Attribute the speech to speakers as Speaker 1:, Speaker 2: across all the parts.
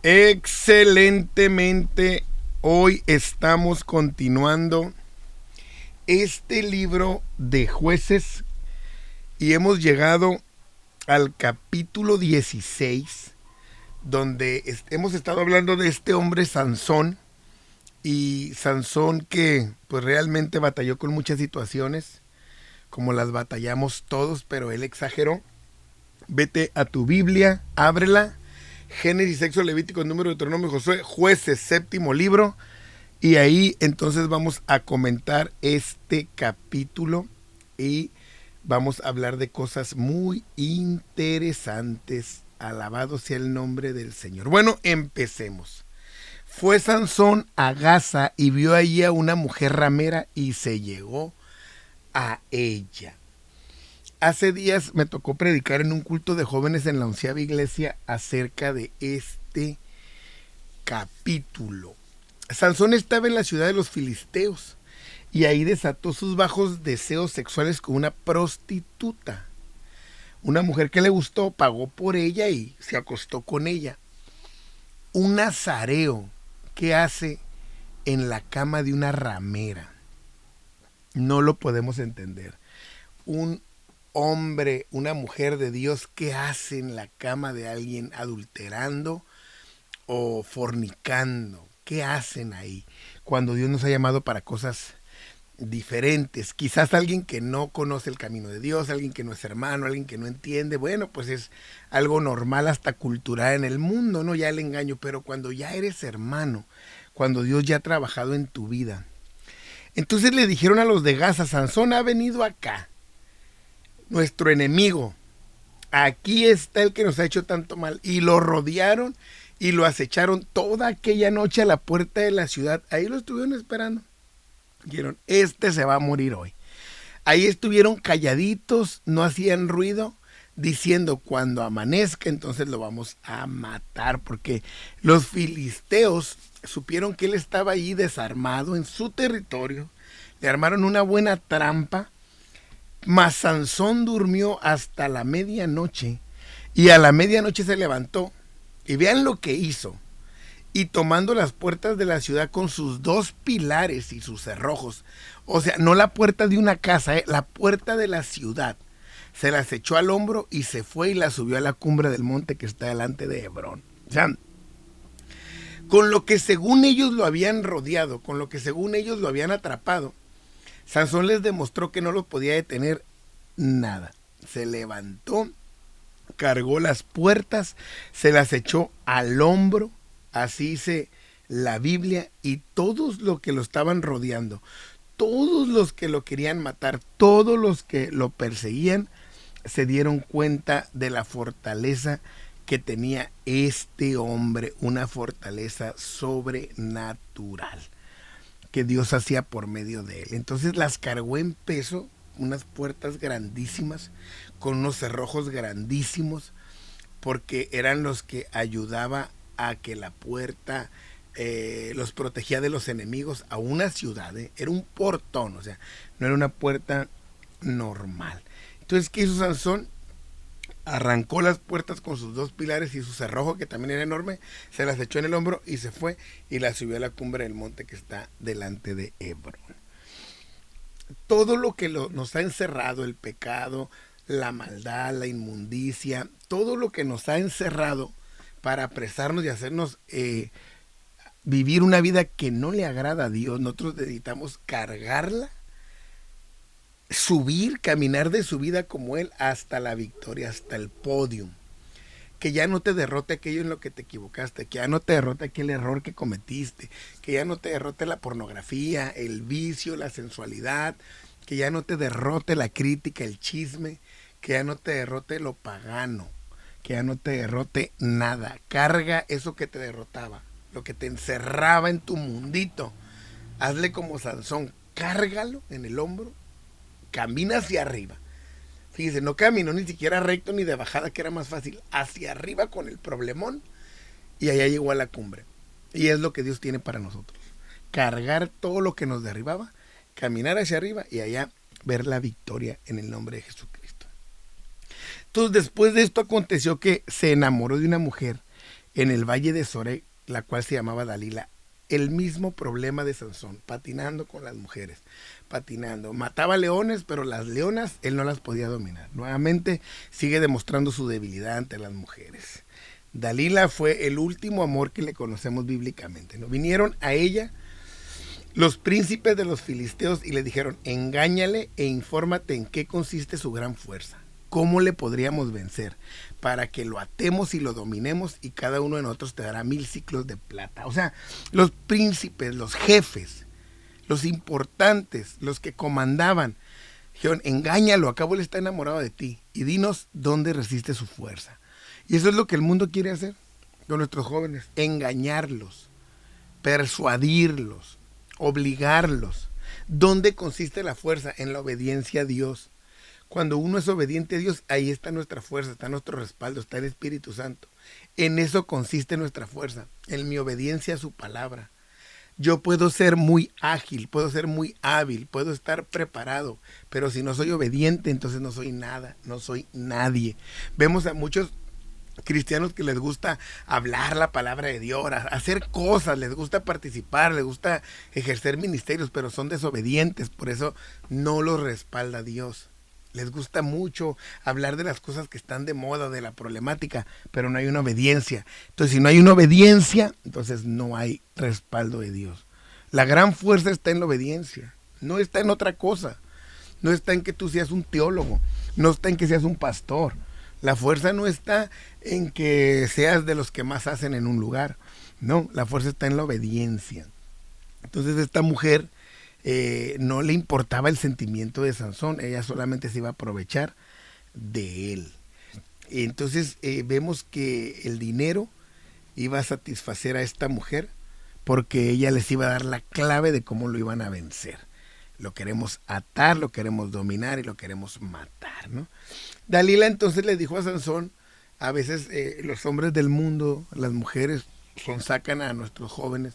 Speaker 1: Excelentemente, hoy estamos continuando este libro de Jueces y hemos llegado al capítulo 16, donde hemos estado hablando de este hombre Sansón, y Sansón que pues realmente batalló con muchas situaciones, como las batallamos todos, pero él exageró. Vete a tu Biblia, ábrela. Génesis, Éxodo, Levítico, Número, Deuteronomio, Josué, Jueces, séptimo libro. Y ahí entonces vamos a comentar este capítulo y vamos a hablar de cosas muy interesantes. Alabado sea el nombre del Señor. Bueno, empecemos. Fue Sansón a Gaza y vio allí a una mujer ramera y se llegó a ella. Hace días me tocó predicar en un culto de jóvenes en la 11ª iglesia acerca de este capítulo. Sansón estaba en la ciudad de los filisteos y ahí desató sus bajos deseos sexuales con una prostituta. Una mujer que le gustó, pagó por ella y se acostó con ella. Un nazareo que hace en la cama de una ramera. No lo podemos entender. Un hombre, una mujer de Dios, ¿qué hace en la cama de alguien adulterando o fornicando? ¿Qué hacen ahí cuando Dios nos ha llamado para cosas diferentes? Quizás alguien que no conoce el camino de Dios, alguien que no es hermano, alguien que no entiende, bueno, pues es algo normal, hasta cultural en el mundo, ¿no? Ya el engaño, pero cuando ya eres hermano, cuando Dios ya ha trabajado en tu vida. Entonces le dijeron a los de Gaza: Sansón ha venido acá, nuestro enemigo. Aquí está el que nos ha hecho tanto mal. Y lo rodearon y lo acecharon toda aquella noche a la puerta de la ciudad. Ahí lo estuvieron esperando. Dijeron: este se va a morir hoy. Ahí estuvieron calladitos, no hacían ruido, diciendo: cuando amanezca entonces lo vamos a matar. Porque los filisteos supieron que él estaba ahí desarmado en su territorio. Le armaron una buena trampa. Mas Sansón durmió hasta la medianoche y a la medianoche se levantó. Y vean lo que hizo. Y tomando las puertas de la ciudad con sus dos pilares y sus cerrojos, o sea, no la puerta de una casa, la puerta de la ciudad, se las echó al hombro y se fue y la subió a la cumbre del monte que está delante de Hebrón. O sea, con lo que según ellos lo habían rodeado, con lo que según ellos lo habían atrapado, Sansón les demostró que no los podía detener nada. Se levantó, cargó las puertas, se las echó al hombro, así dice la Biblia, y todos los que lo estaban rodeando, todos los que lo querían matar, todos los que lo perseguían, se dieron cuenta de la fortaleza que tenía este hombre, una fortaleza sobrenatural que Dios hacía por medio de él. Entonces las cargó en peso, unas puertas grandísimas, con unos cerrojos grandísimos, porque eran los que ayudaba a que la puerta los protegía de los enemigos a una ciudad. Era un portón, o sea, no era una puerta normal. Entonces, ¿qué hizo Sansón? Arrancó las puertas con sus dos pilares y su cerrojo, que también era enorme, se las echó en el hombro y se fue y la subió a la cumbre del monte que está delante de Hebrón. Todo lo que nos ha encerrado, el pecado, la maldad, la inmundicia, todo lo que nos ha encerrado para apresarnos y hacernos vivir una vida que no le agrada a Dios, nosotros necesitamos cargarla, subir, caminar de su vida como Él hasta la victoria, hasta el podio. Que ya no te derrote aquello en lo que te equivocaste, que ya no te derrote aquel error que cometiste, que ya no te derrote la pornografía, el vicio, la sensualidad, que ya no te derrote la crítica, el chisme, que ya no te derrote lo pagano, que ya no te derrote nada. Carga eso que te derrotaba, lo que te encerraba en tu mundito. Hazle como Sansón, cárgalo en el hombro, camina hacia arriba. Fíjese, no caminó ni siquiera recto ni de bajada, que era más fácil, hacia arriba con el problemón, y allá llegó a la cumbre. Y es lo que Dios tiene para nosotros: cargar todo lo que nos derribaba, caminar hacia arriba y allá ver la victoria en el nombre de Jesucristo. Entonces, después de esto aconteció que se enamoró de una mujer en el valle de Sorek, la cual se llamaba Dalila. El mismo problema de Sansón, patinando con las mujeres, patinando. Mataba leones, pero las leonas él no las podía dominar. Nuevamente sigue demostrando su debilidad ante las mujeres. Dalila fue el último amor que le conocemos bíblicamente, ¿no? Vinieron a ella los príncipes de los filisteos y le dijeron: engáñale e infórmate en qué consiste su gran fuerza. ¿Cómo le podríamos vencer? Para que lo atemos y lo dominemos, y cada uno de nosotros te dará 1000 ciclos de plata. O sea, los príncipes, los jefes, los importantes, los que comandaban, dijeron: engáñalo, acabo él está enamorado de ti, y dinos dónde resiste su fuerza. Y eso es lo que el mundo quiere hacer con nuestros jóvenes: engañarlos, persuadirlos, obligarlos. ¿Dónde consiste la fuerza? En la obediencia a Dios. Cuando uno es obediente a Dios, ahí está nuestra fuerza, está nuestro respaldo, está el Espíritu Santo. En eso consiste nuestra fuerza, en mi obediencia a su palabra. Yo puedo ser muy ágil, puedo ser muy hábil, puedo estar preparado, pero si no soy obediente, entonces no soy nada, no soy nadie. Vemos a muchos cristianos que les gusta hablar la palabra de Dios, hacer cosas, les gusta participar, les gusta ejercer ministerios, pero son desobedientes, por eso no los respalda Dios. Les gusta mucho hablar de las cosas que están de moda, de la problemática, pero no hay una obediencia. Entonces, si no hay una obediencia, entonces no hay respaldo de Dios. La gran fuerza está en la obediencia, no está en otra cosa. No está en que tú seas un teólogo, no está en que seas un pastor. La fuerza no está en que seas de los que más hacen en un lugar. No, la fuerza está en la obediencia. Entonces esta mujer no le importaba el sentimiento de Sansón, ella solamente se iba a aprovechar de él. Entonces vemos que el dinero iba a satisfacer a esta mujer, porque ella les iba a dar la clave de cómo lo iban a vencer. Lo queremos atar, lo queremos dominar y lo queremos matar, ¿no? Dalila entonces le dijo a Sansón: a veces los hombres del mundo, las mujeres, sacan a nuestros jóvenes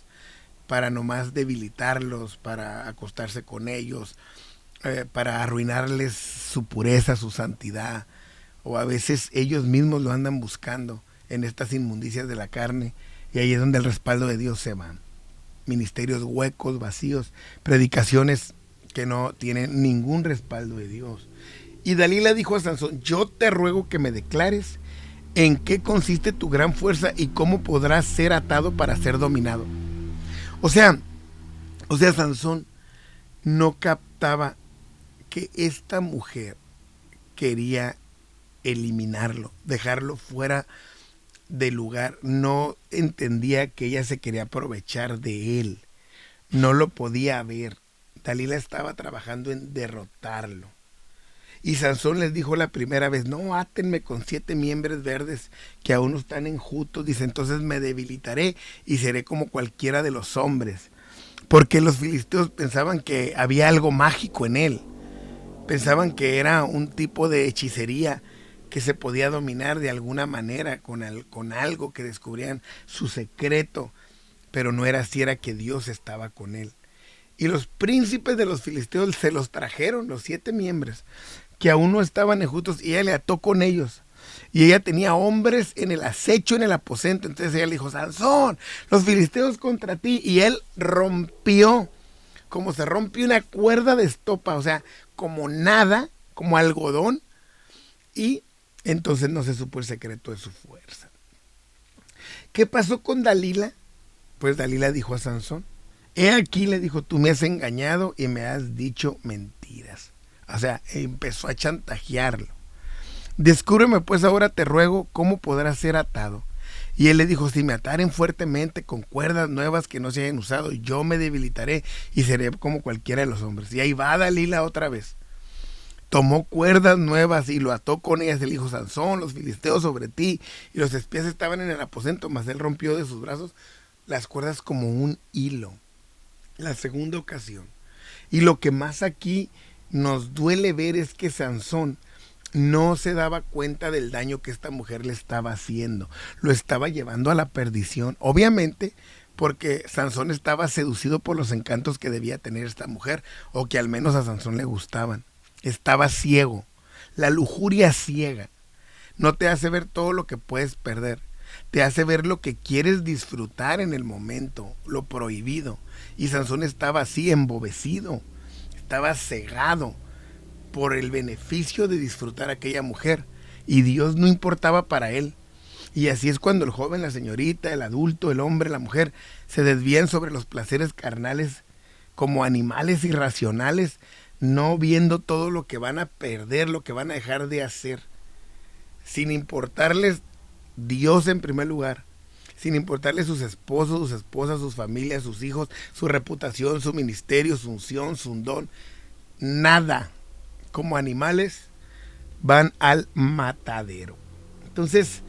Speaker 1: para nomás debilitarlos, para acostarse con ellos, para arruinarles su pureza, su santidad, o a veces ellos mismos lo andan buscando en estas inmundicias de la carne, y ahí es donde el respaldo de Dios se va. Ministerios huecos, vacíos, predicaciones que no tienen ningún respaldo de Dios. Y Dalila dijo a Sansón: yo te ruego que me declares en qué consiste tu gran fuerza y cómo podrás ser atado para ser dominado. O sea, Sansón no captaba que esta mujer quería eliminarlo, dejarlo fuera de lugar. No entendía que ella se quería aprovechar de él. No lo podía ver. Dalila estaba trabajando en derrotarlo. Y Sansón les dijo la primera vez: no, átenme con 7 miembros verdes que aún no están enjutos. Dice: entonces me debilitaré y seré como cualquiera de los hombres. Porque los filisteos pensaban que había algo mágico en él. Pensaban que era un tipo de hechicería que se podía dominar de alguna manera con algo, que descubrían su secreto. Pero no era así, era que Dios estaba con él. Y los príncipes de los filisteos se los trajeron, los 7 miembros, que aún no estaban enjutos, y ella le ató con ellos. Y ella tenía hombres en el acecho, en el aposento. Entonces ella le dijo: Sansón, los filisteos contra ti. Y él rompió, como se rompe una cuerda de estopa, o sea, como nada, como algodón. Y entonces no se supo el secreto de su fuerza. ¿Qué pasó con Dalila? Pues Dalila dijo a Sansón: he aquí, le dijo, tú me has engañado y me has dicho mentiras. O sea, empezó a chantajearlo. Descúbreme pues ahora, te ruego, cómo podrás ser atado. Y él le dijo: si me ataren fuertemente con cuerdas nuevas que no se hayan usado, yo me debilitaré y seré como cualquiera de los hombres. Y ahí va Dalila otra vez. Tomó cuerdas nuevas y lo ató con ellas. Él dijo: Sansón, los filisteos sobre ti. Y los espías estaban en el aposento, mas él rompió de sus brazos las cuerdas como un hilo. La segunda ocasión. Y lo que más aquí nos duele ver es que Sansón no se daba cuenta del daño que esta mujer le estaba haciendo. Lo estaba llevando a la perdición. Obviamente porque Sansón estaba seducido por los encantos que debía tener esta mujer, o que al menos a Sansón le gustaban. Estaba ciego. La lujuria ciega no te hace ver todo lo que puedes perder. te hace ver lo que quieres disfrutar en el momento, lo prohibido. Y Sansón estaba así, embobecido, estaba cegado por el beneficio de disfrutar a aquella mujer. Y Dios no importaba para él. Y así es cuando el joven, la señorita, el adulto, el hombre, la mujer, se desvían sobre los placeres carnales como animales irracionales, no viendo todo lo que van a perder, lo que van a dejar de hacer, sin importarles Dios en primer lugar, sin importarles sus esposos, sus esposas, sus familias, sus hijos, su reputación, su ministerio, su unción, su don, nada. Como animales van al matadero. Entonces,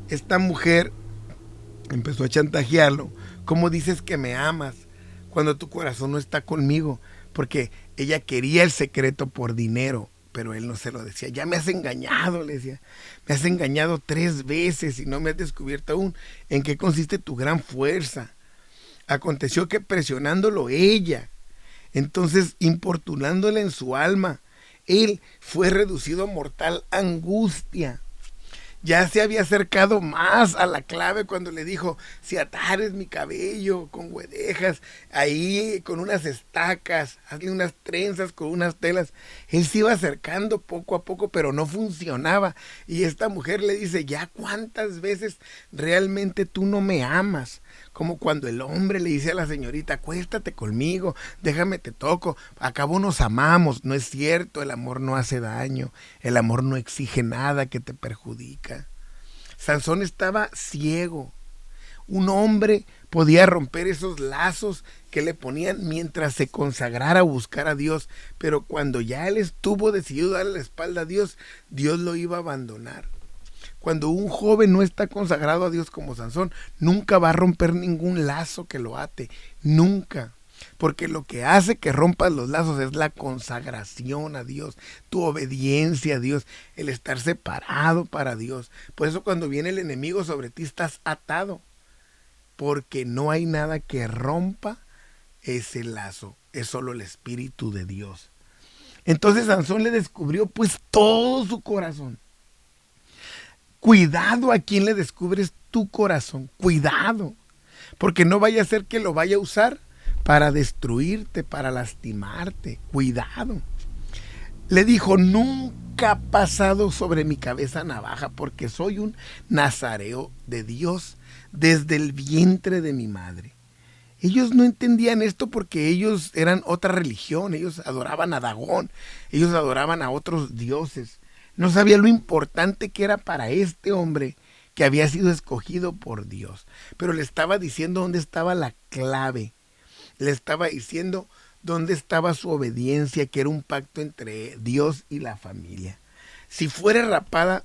Speaker 1: esta mujer empezó a chantajearlo. ¿Cómo dices que me amas cuando tu corazón no está conmigo? Porque ella quería el secreto por dinero, pero él no se lo decía. Ya me has engañado, le decía. Me has engañado 3 veces y no me has descubierto aún en qué consiste tu gran fuerza. Aconteció que presionándolo ella, entonces importunándole en su alma, él fue reducido a mortal angustia. Ya se había acercado más a la clave cuando le dijo, si atares mi cabello con guedejas, ahí con unas estacas, hazle unas trenzas con unas telas. Él se iba acercando poco a poco, pero no funcionaba. Y esta mujer le dice, ya cuántas veces realmente tú no me amas. Como cuando el hombre le dice a la señorita, acuéstate conmigo, déjame te toco, acabo nos amamos. No es cierto, el amor no hace daño, el amor no exige nada que te perjudica. Sansón estaba ciego. Un hombre podía romper esos lazos que le ponían mientras se consagrara a buscar a Dios, pero cuando ya él estuvo decidido a darle la espalda a Dios, Dios lo iba a abandonar. Cuando un joven no está consagrado a Dios como Sansón, nunca va a romper ningún lazo que lo ate, nunca. Porque lo que hace que rompas los lazos es la consagración a Dios, tu obediencia a Dios, el estar separado para Dios. Por eso cuando viene el enemigo sobre ti estás atado, porque no hay nada que rompa ese lazo, es solo el Espíritu de Dios. Entonces Sansón le descubrió pues todo su corazón. Cuidado a quien le descubres tu corazón, cuidado, porque no vaya a ser que lo vaya a usar para destruirte, para lastimarte, cuidado. Le dijo, nunca ha pasado sobre mi cabeza navaja, porque soy un nazareo de Dios desde el vientre de mi madre. Ellos no entendían esto porque ellos eran otra religión, ellos adoraban a Dagón, ellos adoraban a otros dioses. No sabía lo importante que era para este hombre que había sido escogido por Dios. Pero le estaba diciendo dónde estaba la clave. Le estaba diciendo dónde estaba su obediencia, que era un pacto entre Dios y la familia. Si fuera rapada,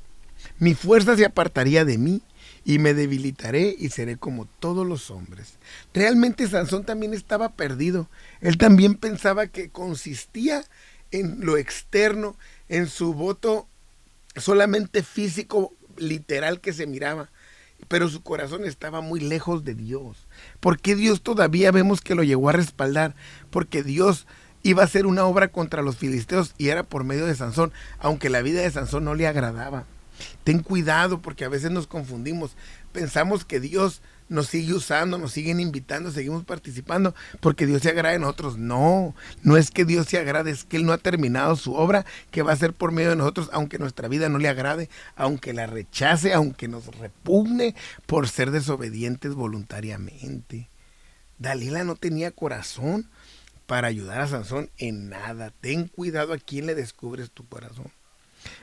Speaker 1: mi fuerza se apartaría de mí y me debilitaré y seré como todos los hombres. Realmente Sansón también estaba perdido. Él también pensaba que consistía en lo externo, en su voto solamente físico, literal que se miraba, pero su corazón estaba muy lejos de Dios. ¿Por qué Dios todavía vemos que lo llegó a respaldar? Porque Dios iba a hacer una obra contra los filisteos y era por medio de Sansón, aunque la vida de Sansón no le agradaba. Ten cuidado porque a veces nos confundimos. Pensamos que Dios nos sigue usando, nos siguen invitando, seguimos participando porque Dios se agrada en nosotros. No, no es que Dios se agrade, es que Él no ha terminado su obra que va a hacer por medio de nosotros, aunque nuestra vida no le agrade, aunque la rechace, aunque nos repugne por ser desobedientes voluntariamente. Dalila no tenía corazón para ayudar a Sansón en nada. Ten cuidado a quién le descubres tu corazón.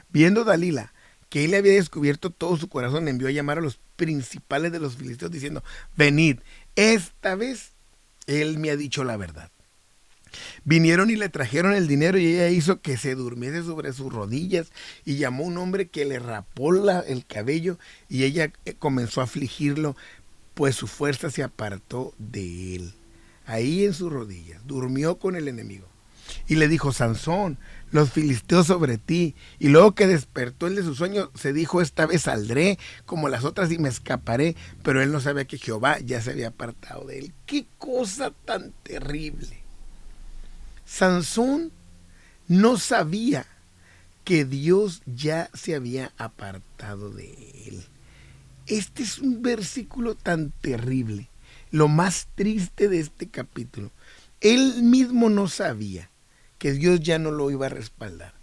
Speaker 1: Viendo Dalila que él le había descubierto todo su corazón, envió a llamar a los principales de los filisteos diciendo, venid, esta vez él me ha dicho la verdad. Vinieron y le trajeron el dinero y ella hizo que se durmiese sobre sus rodillas y llamó a un hombre que le rapó el cabello y ella comenzó a afligirlo, pues su fuerza se apartó de él. Ahí en sus rodillas, durmió con el enemigo. Y le dijo, Sansón, los filisteos sobre ti. Y luego que despertó él de su sueño, se dijo, esta vez saldré como las otras y me escaparé. Pero él no sabía que Jehová ya se había apartado de él. ¡Qué cosa tan terrible! Sansón no sabía que Dios ya se había apartado de él. Este es un versículo tan terrible, lo más triste de este capítulo. Él mismo no sabía que Dios ya no lo iba a respaldar,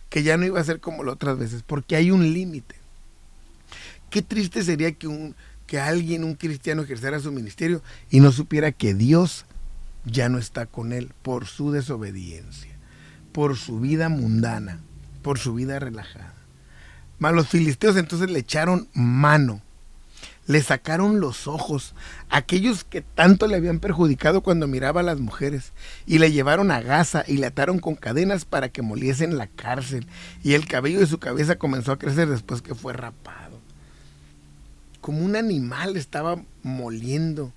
Speaker 1: que ya no iba a ser como las otras veces, porque hay un límite. Qué triste sería que alguien, un cristiano, ejerciera su ministerio y no supiera que Dios ya no está con él por su desobediencia, por su vida mundana, por su vida relajada. Mas los filisteos entonces le echaron mano, le sacaron los ojos, aquellos que tanto le habían perjudicado cuando miraba a las mujeres, y le llevaron a Gaza y le ataron con cadenas para que moliese en la cárcel, y el cabello de su cabeza comenzó a crecer después que fue rapado. Como un animal estaba moliendo,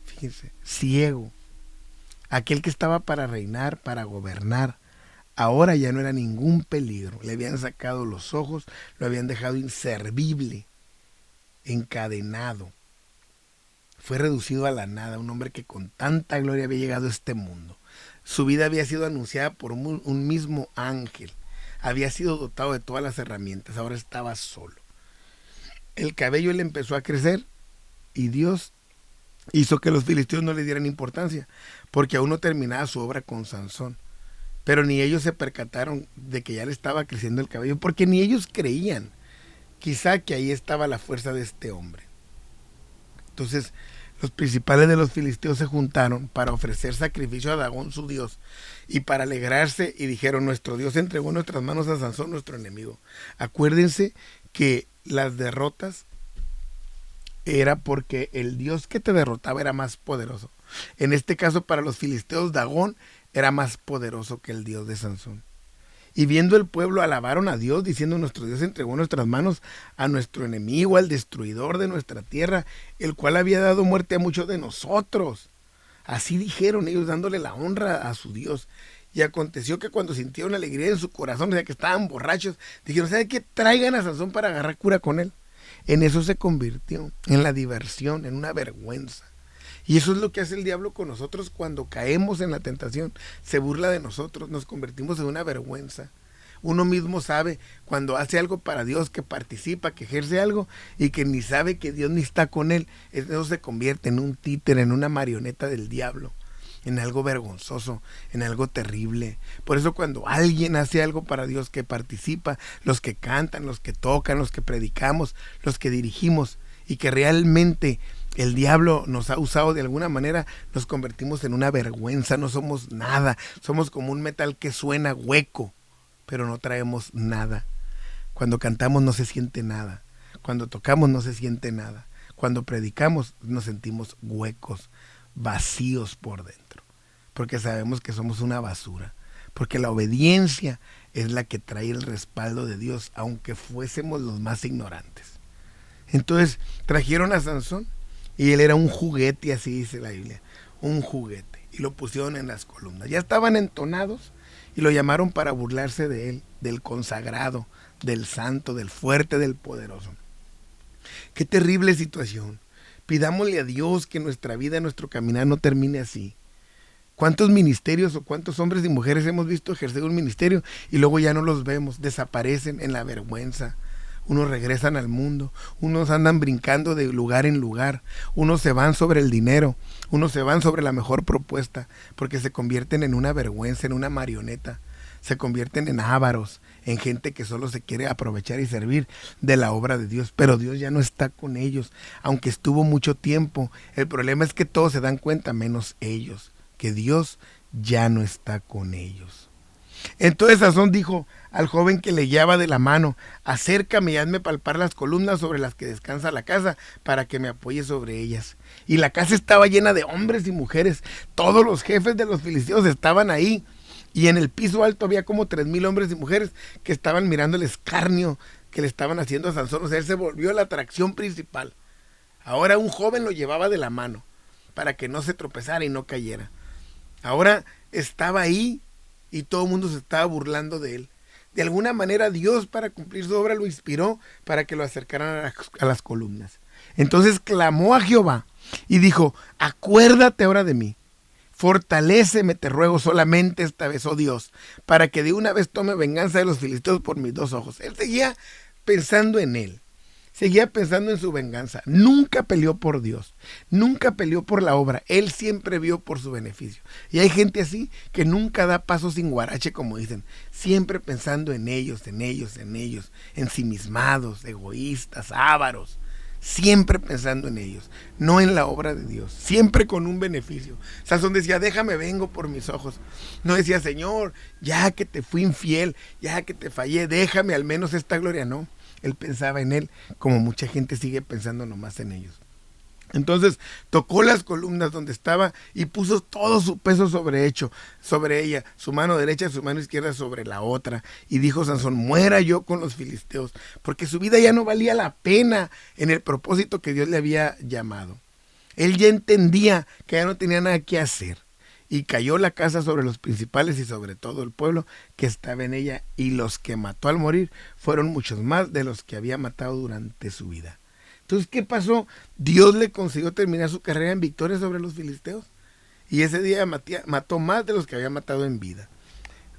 Speaker 1: fíjense, ciego. Aquel que estaba para reinar, para gobernar, ahora ya no era ningún peligro. Le habían sacado los ojos, lo habían dejado inservible, encadenado. Fue reducido a la nada, un hombre que con tanta gloria había llegado a este mundo. Su vida había sido anunciada por un mismo ángel. Había sido dotado de todas las herramientas, ahora estaba solo. El cabello le empezó a crecer y Dios hizo que los filisteos no le dieran importancia, porque aún no terminaba su obra con Sansón. Pero ni ellos se percataron de que ya le estaba creciendo el cabello, porque ni ellos creían quizá que ahí estaba la fuerza de este hombre. Entonces los principales de los filisteos se juntaron para ofrecer sacrificio a Dagón su dios y para alegrarse, y dijeron: nuestro Dios entregó en nuestras manos a Sansón, nuestro enemigo. Acuérdense que las derrotas era porque el Dios que te derrotaba era más poderoso. En este caso, para los filisteos, Dagón era más poderoso que el Dios de Sansón. Y viendo el pueblo, alabaron a Dios, diciendo: nuestro Dios entregó en nuestras manos a nuestro enemigo, al destruidor de nuestra tierra, el cual había dado muerte a muchos de nosotros. Así dijeron ellos, dándole la honra a su Dios. Y aconteció que cuando sintieron alegría en su corazón, o sea que estaban borrachos, dijeron: ¿sabe qué? Traigan a Sansón para agarrar cura con él. En eso se convirtió, en la diversión, en una vergüenza. Y eso es lo que hace el diablo con nosotros cuando caemos en la tentación. Se burla de nosotros, nos convertimos en una vergüenza. Uno mismo sabe cuando hace algo para Dios, que participa, que ejerce algo, y que ni sabe que Dios ni está con él. Eso se convierte en un títere, en una marioneta del diablo, en algo vergonzoso, en algo terrible. Por eso cuando alguien hace algo para Dios, que participa, los que cantan, los que tocan, los que predicamos, los que dirigimos, y que realmente el diablo nos ha usado de alguna manera, nos convertimos en una vergüenza, no somos nada, somos como un metal que suena hueco, pero no traemos nada. Cuando cantamos no se siente nada, cuando tocamos no se siente nada, cuando predicamos nos sentimos huecos, vacíos por dentro, porque sabemos que somos una basura, porque la obediencia es la que trae el respaldo de Dios, aunque fuésemos los más ignorantes. Entonces trajeron a Sansón y él era un juguete, así dice la Biblia, un juguete, y lo pusieron en las columnas. Ya estaban entonados y lo llamaron para burlarse de él, del consagrado, del santo, del fuerte, del poderoso. Qué terrible situación. Pidámosle a Dios que nuestra vida, nuestro caminar no termine así. ¿Cuántos ministerios o cuántos hombres y mujeres hemos visto ejercer un ministerio y luego ya no los vemos? Desaparecen en la vergüenza. Unos regresan al mundo, unos andan brincando de lugar en lugar, unos se van sobre el dinero, unos se van sobre la mejor propuesta, porque se convierten en una vergüenza, en una marioneta. Se convierten en ávaros, en gente que solo se quiere aprovechar y servir de la obra de Dios, pero Dios ya no está con ellos, aunque estuvo mucho tiempo. El problema es que todos se dan cuenta, menos ellos, que Dios ya no está con ellos. Entonces Sansón dijo al joven que le guiaba de la mano: acércame y hazme palpar las columnas sobre las que descansa la casa, para que me apoye sobre ellas. Y la casa estaba llena de hombres y mujeres, todos los jefes de los filisteos estaban ahí, y en el piso alto había como 3,000 hombres y mujeres que estaban mirando el escarnio que le estaban haciendo a Sansón. O sea, él se volvió la atracción principal. Ahora un joven lo llevaba de la mano para que no se tropezara y no cayera. Ahora estaba ahí y todo el mundo se estaba burlando de él. De alguna manera Dios, para cumplir su obra, lo inspiró para que lo acercaran a las columnas. Entonces clamó a Jehová y dijo: acuérdate ahora de mí, fortaléceme, te ruego, solamente esta vez, oh Dios, para que de una vez tome venganza de los filisteos por mis 2 ojos. Él seguía pensando en él, seguía pensando en su venganza. Nunca peleó por Dios, nunca peleó por la obra. Él siempre vio por su beneficio. Y hay gente así que nunca da paso sin guarache, como dicen, siempre pensando en ellos, ensimismados, egoístas, ávaros. Siempre pensando en ellos, no en la obra de Dios, siempre con un beneficio. Sansón decía, déjame, vengo por mis ojos. No decía, Señor, ya que te fui infiel, ya que te fallé, déjame al menos esta gloria. No, él pensaba en él, como mucha gente sigue pensando nomás en ellos. Entonces tocó las columnas donde estaba y puso todo su peso sobre ella, su mano derecha y su mano izquierda sobre la otra. Y dijo Sansón, muera yo con los filisteos, porque su vida ya no valía la pena en el propósito que Dios le había llamado. Él ya entendía que ya no tenía nada que hacer. Y cayó la casa sobre los principales y sobre todo el pueblo que estaba en ella. Y los que mató al morir fueron muchos más de los que había matado durante su vida. Entonces, ¿qué pasó? Dios le consiguió terminar su carrera en victoria sobre los filisteos. Y ese día mató más de los que había matado en vida.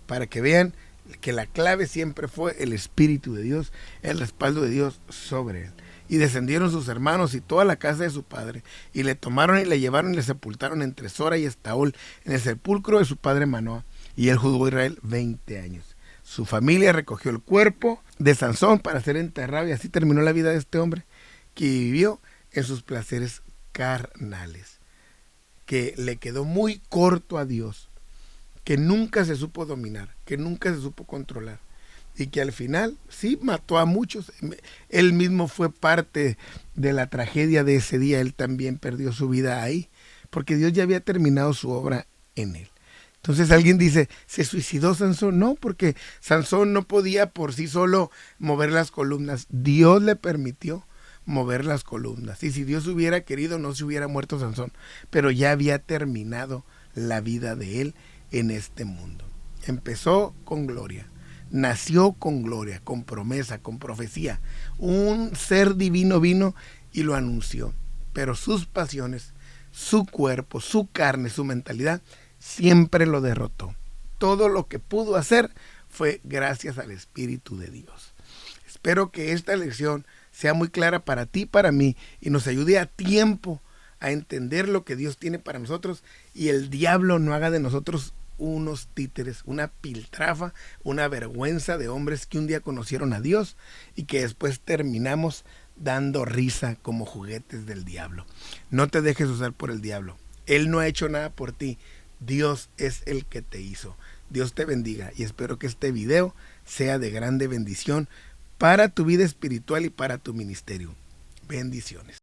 Speaker 1: Para que vean que la clave siempre fue el Espíritu de Dios, el respaldo de Dios sobre él. Y descendieron sus hermanos y toda la casa de su padre, y le tomaron y le llevaron y le sepultaron entre Sora y Estaol, en el sepulcro de su padre Manoah. Y él juzgó a Israel 20 años. Su familia recogió el cuerpo de Sansón para ser enterrado, y así terminó la vida de este hombre, que vivió en sus placeres carnales, que le quedó muy corto a Dios, que nunca se supo dominar, que nunca se supo controlar, y que al final sí mató a muchos. Él mismo fue parte de la tragedia de ese día. Él también perdió su vida ahí, porque Dios ya había terminado su obra en él. Entonces alguien dice, ¿se suicidó Sansón? No, porque Sansón no podía por sí solo mover las columnas. Dios le permitió mover las columnas. Y si Dios hubiera querido, no se hubiera muerto Sansón. Pero ya había terminado la vida de él en este mundo. Empezó con gloria. Nació con gloria, con promesa, con profecía. Un ser divino vino y lo anunció. Pero sus pasiones, su cuerpo, su carne, su mentalidad, siempre lo derrotó. Todo lo que pudo hacer fue gracias al Espíritu de Dios. Espero que esta lección sea muy clara para ti y para mí, y nos ayude a tiempo a entender lo que Dios tiene para nosotros, y el diablo no haga de nosotros unos títeres, una piltrafa, una vergüenza de hombres que un día conocieron a Dios y que después terminamos dando risa como juguetes del diablo. No te dejes usar por el diablo. Él no ha hecho nada por ti. Dios es el que te hizo. Dios te bendiga, y espero que este video sea de grande bendición para tu vida espiritual y para tu ministerio. Bendiciones.